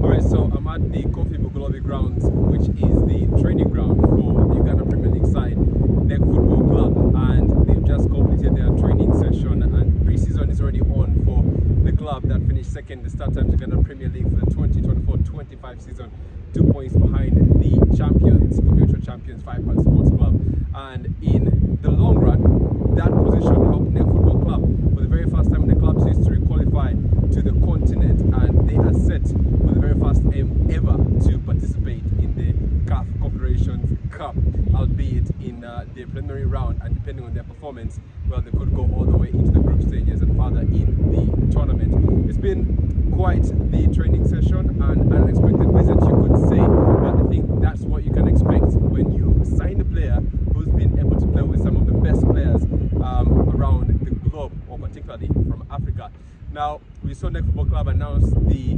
Alright, so I'm at the Kofi Bugolobi grounds, which is the training ground for the Uganda Premier League side, NEC Football Club, and they've just completed their training session, and pre-season is already on for the club that finished second the start times Uganda Premier League for the 2024-25 season, 2 points behind the champions, UEFA Champions Sports Club. And in the long run, that position helped NEC Football Club for the very first time in the club's history qualify to the continent, and they are set for the very first time ever to participate in the CAF Confederations Cup, albeit in the preliminary round, and depending on their performance, well, they could go all the way into the group stages and further in the tournament. It's been quite the training session, and an unexpected visit, you could say, but I think that's what you can expect when you sign a player who's been able to play with some of the best players around the globe, or particularly from Africa. Now, we saw NEC Football Club announce the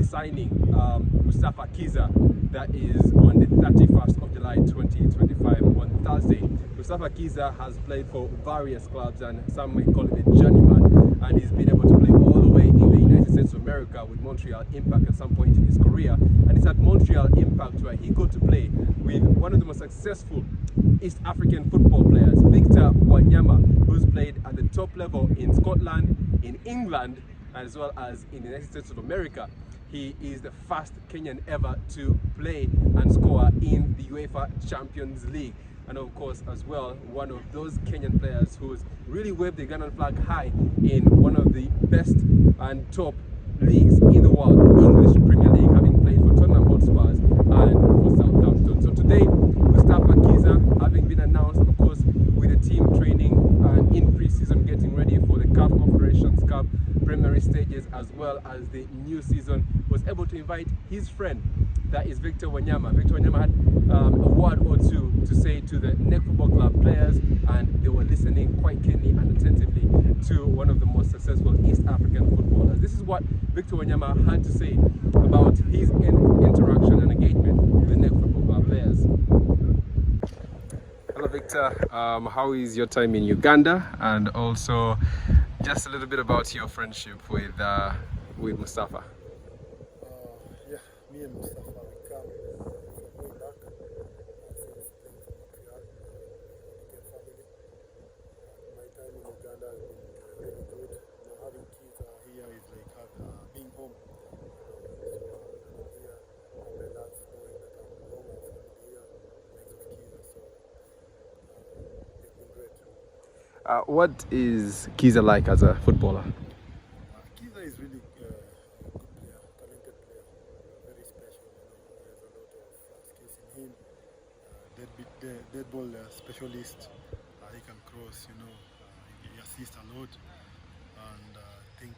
signing Mustafa Kiiza, that is on the 31st of July 2025 on Thursday. Mustafa Kiiza has played for various clubs, and some may call him a journeyman, and he's been able to play all the way in the United States of America with Montreal Impact at some point in his career, and it's at Montreal Impact where he got to play with one of the most successful East African football players, Victor Wanyama, who's played at the top level in Scotland, in England, as well as in the United States of America. He is the first Kenyan ever to play and score in the UEFA Champions League. And of course, as well, one of those Kenyan players who's really waved the Ugandan flag high in one of the best and top leagues in the world, the English Premier League, having played for Tottenham Hotspurs and for Southampton. So today, Mustafa Kiiza, having been announced, of course, with the team training and in pre-season getting ready for the CAF Confederations Cup preliminary stages, as well as the new season, was able to invite his friend, that is Victor Wanyama. Victor Wanyama had a word or two to say to the NEC Football Club players, and they were listening quite keenly and attentively to one of the most successful East African footballers. This is what Victor Wanyama had to say about his interaction and engagement with the NEC Football Club players. Hello Victor, how is your time in Uganda, and also just a little bit about your friendship with Mustafa? Yeah, me and Mustafa, we come from way back since playing for Montreal. We became family. My time in Uganda has been really good. Having Kiiza here is like being home. So I'm here, I'm relaxed knowing that I'm home, I'm family here next of Kiiza. So it's been great. What is Kiiza like as a footballer? Kiiza is really good player, talented player, very special. He has a lot of skills in him. Dead ball specialist. He can cross. He assists a lot, and I think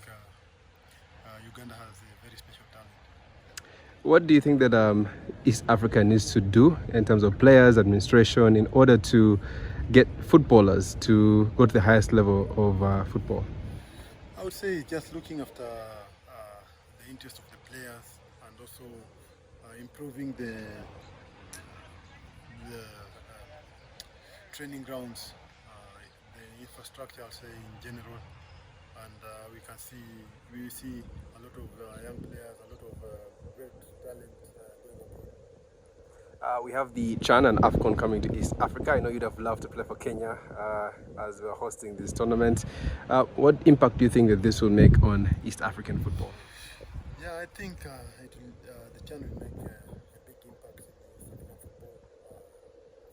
Uganda has a very special talent. What do you think that East Africa needs to do in terms of players, administration, in order to get footballers to go to the highest level of football? I would say just looking after the interest of the players, and also improving the training grounds, the infrastructure, I'll say, in general, and we see a lot of young players, a lot of great talent going abroad. We have the CHAN and AFCON coming to East Africa. I know you'd have loved to play for Kenya as we're hosting this tournament. What impact do you think that this will make on East African football? Yeah, I think the CHAN will make a big impact in East African football.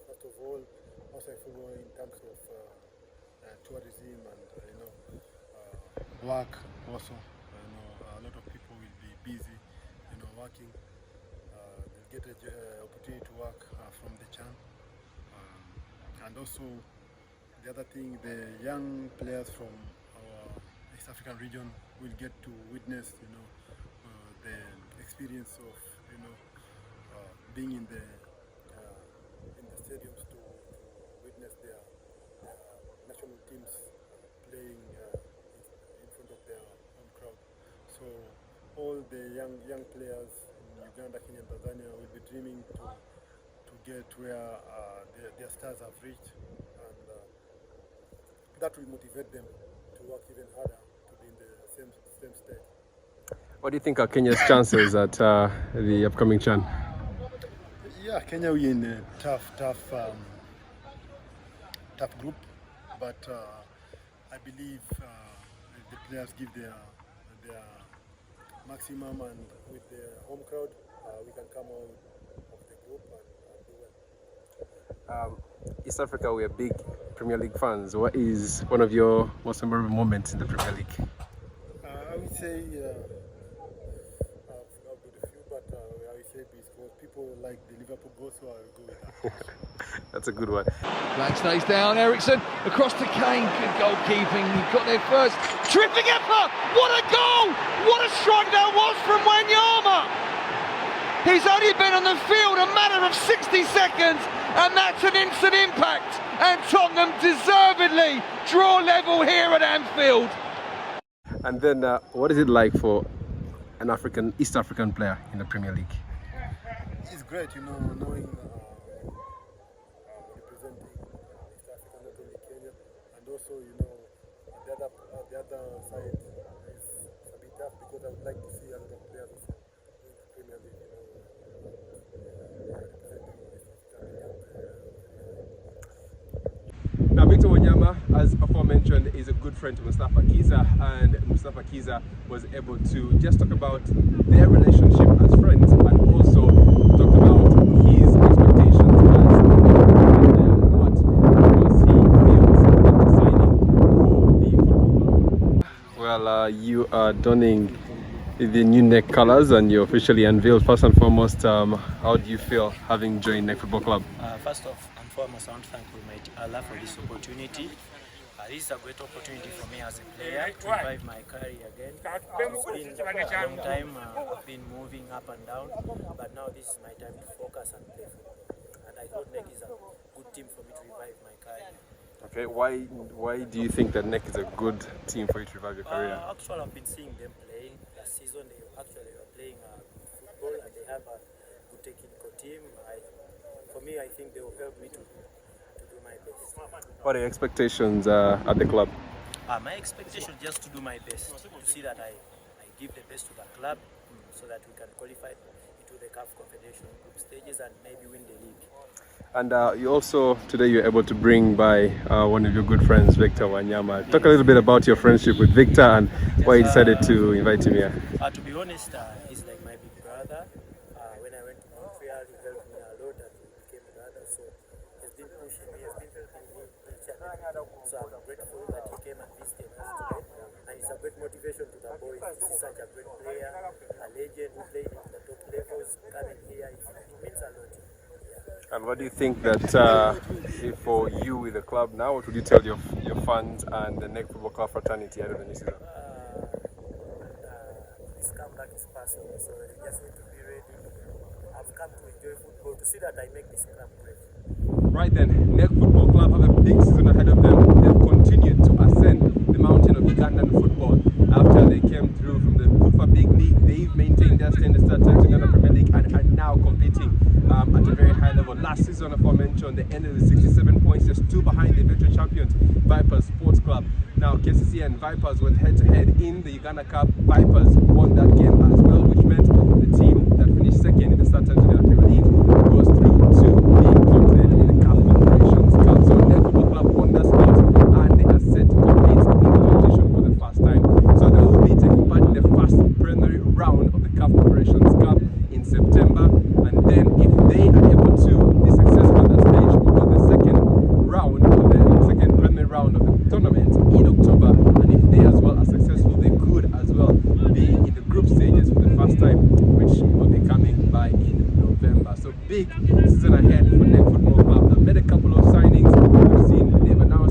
First of all, outside football in terms of tourism and work also. A lot of people will be busy, working. They'll get an opportunity to work from the CHAN. And also, the other thing, the young players from our East African region will get to witness, the experience of, being in the stadiums to witness their national teams playing in front of their home crowd. So all the young players in Uganda, Kenya, and Tanzania will be dreaming to get where their stars have reached, and that will motivate them to work even harder to be in the same stage. What do you think are Kenya's chances at the upcoming CHAN? Yeah, Kenya we in a tough group, but I believe the players give their maximum, and with the home crowd, we can come out of the group and do well. East Africa, we are big Premier League fans. What is one of your most memorable moments in the Premier League? I would say I've got a few, but I would say because people like the Liverpool goal, so I will go with that. That's a good one. Flag stays down, Ericsson across to Kane, good goalkeeping, he got there first, tripping effort, what a goal, what a strike that was from Wanyama. He's only been on the field a matter of 60 seconds and that's an instant impact, and Tottenham deservedly draw level here at Anfield. And then what is it like for an East African player in the Premier League? It's great, knowing representing East Africa, not only Kenya, and also, the other side is a bit tough because I would like to see a lot of players also in the Premier League, representing East Africa. Now, Victor Wanyama, as aforementioned, is a good friend to Mustafa Kiiza, and Mustafa Kiiza was able to just talk about their relationship as friends and also talk about his expectations as a player and what he feels after signing for the football club. Well, you are donning the new NEC colours and you're officially unveiled. First and foremost, how do you feel having joined NEC Football Club? First and foremost, I want to thank Almighty Allah for this opportunity. This is a great opportunity for me as a player to revive my career again. It's been a long time, I've been moving up and down, but now this is my time to focus and play football. And I thought NEC is a good team for me to revive my career. Okay, why do you think that NEC is a good team for you to revive your career? Actually, I've been seeing them playing. Last season they were playing football and they have a good technical team. For me, I think they will help me to do my best. What are your expectations at the club? My expectation is just to do my best, to see that I give the best to the club so that we can qualify into the CAF Confederation group stages and maybe win the league. And today you're able to bring by one of your good friends, Victor Wanyama. Talk a little bit about your friendship with Victor and why you decided to invite him here. To be honest, he's like my big brother. When I went to Montreal, he helped me a lot and we became brothers. So he's been pushing me, he's been helping me each and every day. So I'm grateful that he came and visited us today. And it's a great motivation to the boys. He's such a great player, a legend who played in the top levels, coming here. It means a lot. And what do you think that for you with the club now, what would you tell your fans and the NEC Football Club fraternity ahead of the new season? This comeback is personal, so you just need to be ready. I've come to enjoy football to see that I make this club great. Right then, NEC Football Club have a big season ahead of them. They've continued to ascend the mountain of Ugandan football. After they came through from the FIFA Big League, they've maintained their standing start to Uganda Premier League and are now competing at a very high level. Last season, aforementioned, they ended with 67 points, just 2 behind the veteran champions, Vipers Sports Club. Now, KCC and Vipers went head-to-head in the Uganda Cup. Vipers won that game as well, which meant the team that finished second in the Southern Uganda Premier League goes through to being confident in the CAF Confederations Cup. So, NEC Football Club won that spot and they are set to compete in the competition for the first time. So, they will be taking part in the first preliminary round of the CAF Confederations Cup in September, and then if they are able to be successful at that stage, we'll go the second preliminary round of the tournament in October, and if they as well are successful, they could as well be in the group stages for the first time, which will be coming by in November. So big season ahead for NEC Football Club. They've made a couple of signings. We've seen they've announced